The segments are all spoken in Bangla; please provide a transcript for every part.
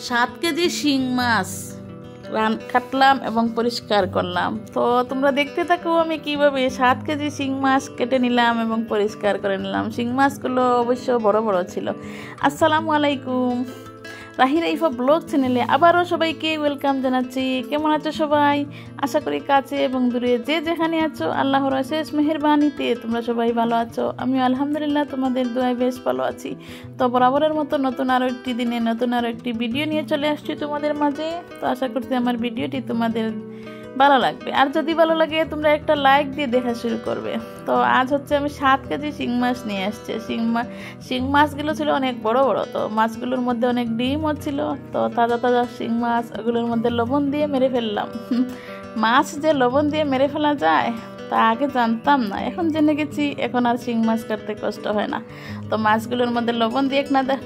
7 কেজি শিং মাছ কাটলাম এবং পরিষ্কার করলাম। তো তোমরা দেখতে থাকো আমি কিভাবে 7 কেজি শিং মাছ কেটে নিলাম এবং পরিষ্কার করে নিলাম। শিং মাছগুলো অবশ্য বড় বড় ছিল। আসসালামু আলাইকুম, রাহি রাইফা ব্লগ চ্যানেলে আবারও সবাইকে ওয়েলকাম জানাচ্ছি। কেমন আছো সবাই? আশা করি কাছে এবং দূরে যে যেখানে আছো আল্লাহর অশেষ মেহেরবানিতে তোমরা সবাই ভালো আছো। আমি আলহামদুলিল্লাহ তোমাদের দোয়ায় বেশ ভালো আছি। তো বরাবরের মতো নতুন আরও একটি দিনে নতুন আরও একটি ভিডিও নিয়ে চলে আসছি তোমাদের মাঝে। তো আশা করছি আমার ভিডিওটি তোমাদের ভালো লাগবে, আর যদি ভালো লাগে তোমরা একটা লাইক দিয়ে দেখা শুরু করবে। তো আজ হচ্ছে আমি 7 কেজি শিং মাছ নিয়ে আসছি। শিং মাছগুলো ছিল অনেক বড় বড়। তো মাছগুলোর মধ্যে অনেক ডিমও ছিল। তো তাজা তাজা শিং মাছ ওগুলোর মধ্যে লবণ দিয়ে মেরে ফেললাম। মাছ যে লবণ দিয়ে মেরে ফেলা যায় তা আগে জানতাম না, এখন জেনে গেছি। এখন আর শিং মাছ কাটতে কষ্ট হয় না। তো মাছগুলোর মধ্যে লবণ দিয়ে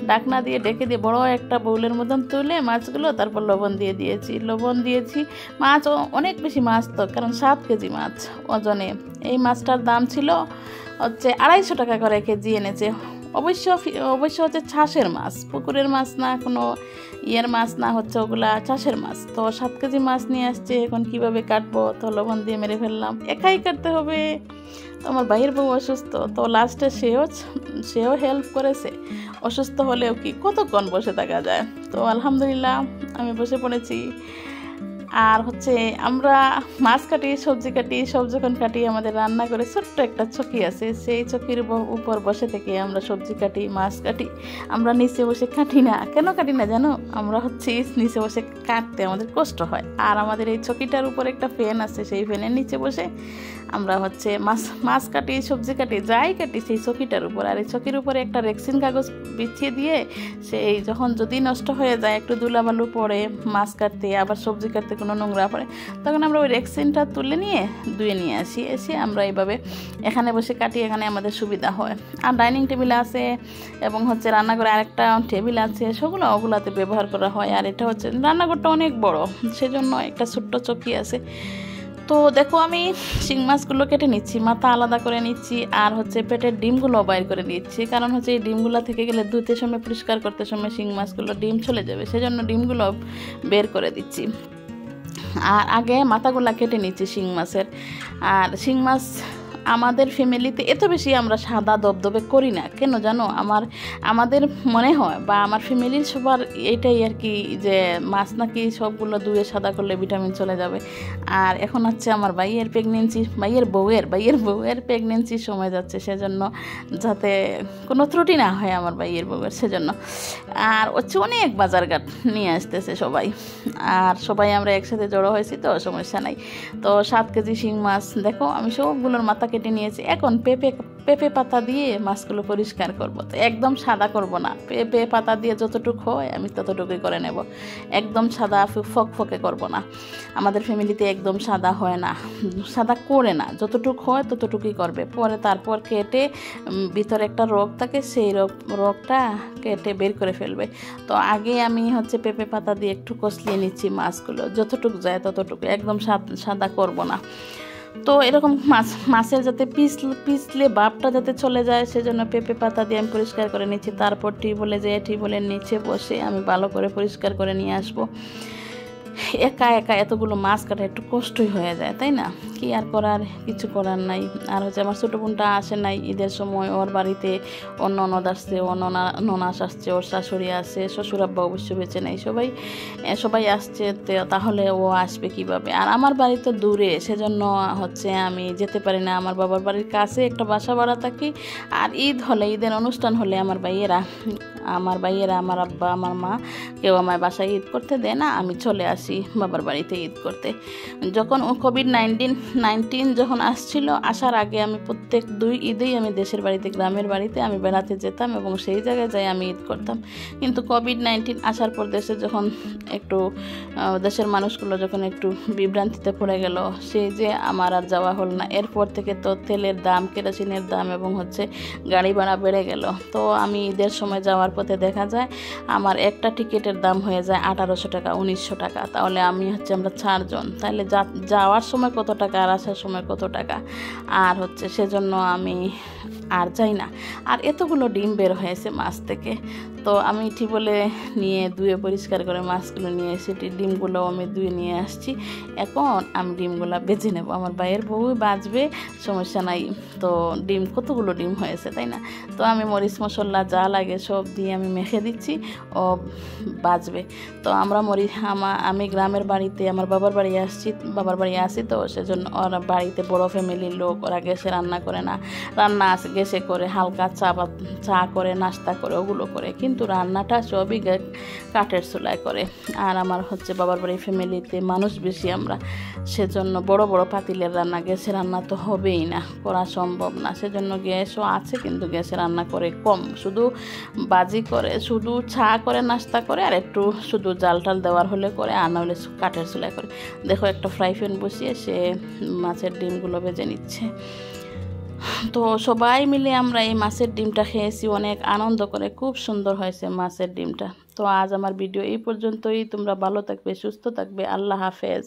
ডাকনা দিয়ে ডেকে দিয়ে বড় একটা বাউলের মতন তুলে মাছগুলো তারপর লবণ দিয়েছি। মাছ অনেক বেশি মাছ, তো কারণ 7 কেজি মাছ ওজনে। এই মাছটার দাম ছিল হচ্ছে 250 টাকা করে কেজি এনেছে। অবশ্য হচ্ছে চাষের মাছ, পুকুরের মাছ না, কোনো ইয়ের মাছ না, হচ্ছে ওগুলা চাষের মাছ। তো 7 কেজি মাছ নিয়ে আসছে। এখন কিভাবে কাটবো? তো লবণ দিয়ে মেরে ফেললাম। একাই কাটতে হবে। তো আমার ভাইয়ের বউ অসুস্থ, তো লাস্টে সেও হেল্প করেছে। অসুস্থ হলেও কি কতক্ষণ বসে থাকা যায়? তো আলহামদুলিল্লাহ আমি বসে পড়েছি। আর হচ্ছে আমরা মাছ কাটি, সবজি কাটি, সব যখন কাটি আমাদের রান্না করে ছোট্ট একটা চকি আছে, সেই চকির উপর বসে থেকে আমরা সবজি কাটি, মাছ কাটি। আমরা নিচে বসে কাটি না। কেন কাটি না জানো? আমরা হচ্ছে নিচে বসে কাটতে আমাদের কষ্ট হয়। আর আমাদের এই চকিটার উপর একটা ফ্যান আছে, সেই ফ্যানের নিচে বসে আমরা হচ্ছে মাছ কাটি, সবজি কাটি, যাই কাটি সেই চকিটার উপর। আর এই চকির উপরে একটা রেক্সিন কাগজ বিছিয়ে দিয়ে সেই যদি নষ্ট হয়ে যায়, একটু ধুলাবালু পড়ে মাছ কাটতে, আবার সবজি কাটতে কোনো নোংরা পড়ে, তখন আমরা ওই রেক্সিনটা তুলে নিয়ে ধুয়ে নিয়ে আসি। এসে আমরা এইভাবে এখানে বসে কাটি। এখানে আমাদের সুবিধা হয়। আর ডাইনিং টেবিল আছে এবং হচ্ছে রান্নাঘরে আরেকটা টেবিল আছে, ওগুলাতে ব্যবহার করা হয়। আর এটা হচ্ছে রান্নাঘরটা অনেক বড়, সেজন্য একটা ছোট্ট চকি আছে। তো দেখো আমি শিং মাছগুলো কেটে নিচ্ছি, মাথা আলাদা করে নিচ্ছি, আর হচ্ছে পেটের ডিমগুলো বাইর করে নিচ্ছি। কারণ হচ্ছে এই ডিমগুলো থেকে গেলে ধুতে সময়, পরিষ্কার করতে সময় শিং মাছগুলো ডিম চলে যাবে, সেজন্য ডিমগুলো বের করে দিচ্ছি। আর আগে মাথাগুলো কেটে নিচ্ছি শিং মাছের। আর শিং মাছ আমাদের ফ্যামিলিতে এত বেশি আমরা সাদা দবদবে করি না, কেন জানো? আমাদের মনে হয় বা আমার ফ্যামিলির সবার এটাই আর কি, যে মাছ নাকি সবগুলো ধুয়ে সাদা করলে ভিটামিন চলে যাবে। আর এখন হচ্ছে আমার ভাইয়ের বউয়ের প্রেগনেন্সির সময় যাচ্ছে, সেজন্য যাতে কোনো ত্রুটি না হয় আমার ভাইয়ের বউয়ের, সেজন্য। আর হচ্ছে অনেক বাজারঘাট নিয়ে আসতেছে সবাই, আর সবাই আমরা একসাথে জড়ো হয়েছি, তো সমস্যা নাই। তো 7 কেজি শিং মাছ দেখো আমি সবগুলোর মাথা কেটে নিয়েছি। এখন পেঁপে পাতা দিয়ে মাছগুলো পরিষ্কার করব। তো একদম সাদা করব না, পেঁপে পাতা দিয়ে যতটুকু হয় আমি ততটুকুই করে নেব। একদম সাদা ফকফকে করব না। আমাদের ফ্যামিলিতে একদম সাদা হয় না, সাদা করে না, যতটুকু হয় ততটুকুই করবে। পরে তারপর কেটে ভিতরে একটা রগ থাকে, সেই রগটা কেটে বের করে ফেলবে। তো আগে আমি হচ্ছে পেঁপে পাতা দিয়ে একটু কষলিয়ে নিচ্ছি মাছগুলো, যতটুকু যায় ততটুকু, একদম সাদা করব না। তো এরকম মাছের যাতে পিছলে ভাবটা যাতে চলে যায়, সেজন্য পেঁপে পাতা দিয়ে আমি পরিষ্কার করে নিচ্ছি। তারপর টিউবওয়েলের নিচে বসে আমি ভালো করে পরিষ্কার করে নিয়ে আসবো। একা এতগুলো মাছ কাটা একটু কষ্টই হয়ে যায়, তাই না? কি আর করার, কিছু করার নাই। আর হচ্ছে আমার ছোটো বোনটা আসে নাই ঈদের সময়, ওর বাড়িতে ওর ননদ আসছে, ওর ননাস আসছে, ওর শাশুড়ি আসছে, শ্বশুর আব্বা অবশ্য বেঁচে নেই, সবাই আসছে। তাহলে ও আসবে কিভাবে? আর আমার বাড়ি তো দূরে, সেজন্য হচ্ছে আমি যেতে পারি না। আমার বাবার বাড়ির কাছে একটা বাসা ভাড়া থাকি। আর ঈদের অনুষ্ঠান হলে আমার ভাইয়েরা, আমার আব্বা, আমার মা কেউ আমার বাসায় ঈদ করতে দেয় না, আমি চলে আসি বাবার বাড়িতে ঈদ করতে। যখন কোভিড-19 যখন আসছিল, আসার আগে আমি প্রত্যেক 2 ঈদেই আমি দেশের বাড়িতে, গ্রামের বাড়িতে আমি বেড়াতে যেতাম এবং সেই জায়গায় যাই আমি ঈদ করতাম। কিন্তু কোভিড-19 আসার পর দেশের মানুষগুলো যখন একটু বিভ্রান্তিতে পড়ে গেল, সেই যে আমার আর যাওয়া হল না। এরপর থেকে তো তেলের দাম, কেরোসিনের দাম এবং হচ্ছে গাড়ি ভাড়া বেড়ে গেল। তো আমি ঈদের সময় যাওয়ার পথে দেখা যায় আমার একটা টিকিটের দাম হয়ে যায় 1800 টাকা, 1900 টাকা। তাহলে আমরা 4 জন, তাহলে যাওয়ার সময় কত টাকা আর আসার সময় কত টাকা। আর সেজন্য আমি আর যাই না। আর এতগুলো ডিম বের হয়েছে মাছ থেকে, তো আমি ঠিক বলে নিয়ে ধুয়ে পরিষ্কার করে মাছগুলো নিয়ে এসে ডিমগুলো আমি ধুয়ে নিয়ে আসছি। এখন আমি ডিমগুলো বেজে নেব, আমার ভাইয়ের বউ বাজবে, সমস্যা নাই। তো ডিম কতগুলো ডিম হয়েছে তাই না। তো আমি মরিচ মশলা যা লাগে সব দিয়ে আমি মেখে দিচ্ছি, ও বাজবে। তো আমি গ্রামের বাড়িতে আমার বাবার বাড়ি আসি, তো সেজন্য ওরা বাড়িতে বড় ফ্যামিলির লোক, ওরা গ্যাসে রান্না করে না, রান্না গ্যাসে করে, হালকা চা করে, নাস্তা করে, ওগুলো করে, কিন্তু রান্নাটা সবই কাঠের চুলায় করে। আর আমার বাবার বাড়ির ফ্যামিলিতে মানুষ বেশি আমরা, সেজন্য বড় বড় পাতিলের রান্না, গ্যাসে রান্না তো হবেই না, করা সম্ভব না। সেজন্য গ্যাসও আছে কিন্তু গ্যাসে রান্না করে কম, শুধু বাজি করে, শুধু চা করে, নাস্তা করে, আর একটু শুধু জাল টাল দেওয়ার হলে করে, আর না হলে কাঠের চুলায় করে। দেখো একটা ফ্রাই প্যান বসিয়ে সে মাছের ডিমগুলো ভেজে নিচ্ছে। তো সবাই মিলে আমরা এই মাছের ডিমটা খেয়েছি অনেক আনন্দ করে, খুব সুন্দর হয়েছে মাছের ডিমটা। তো আজ আমার ভিডিও এই পর্যন্তই। তোমরা ভালো থাকবে, সুস্থ থাকবে। আল্লাহ হাফেজ।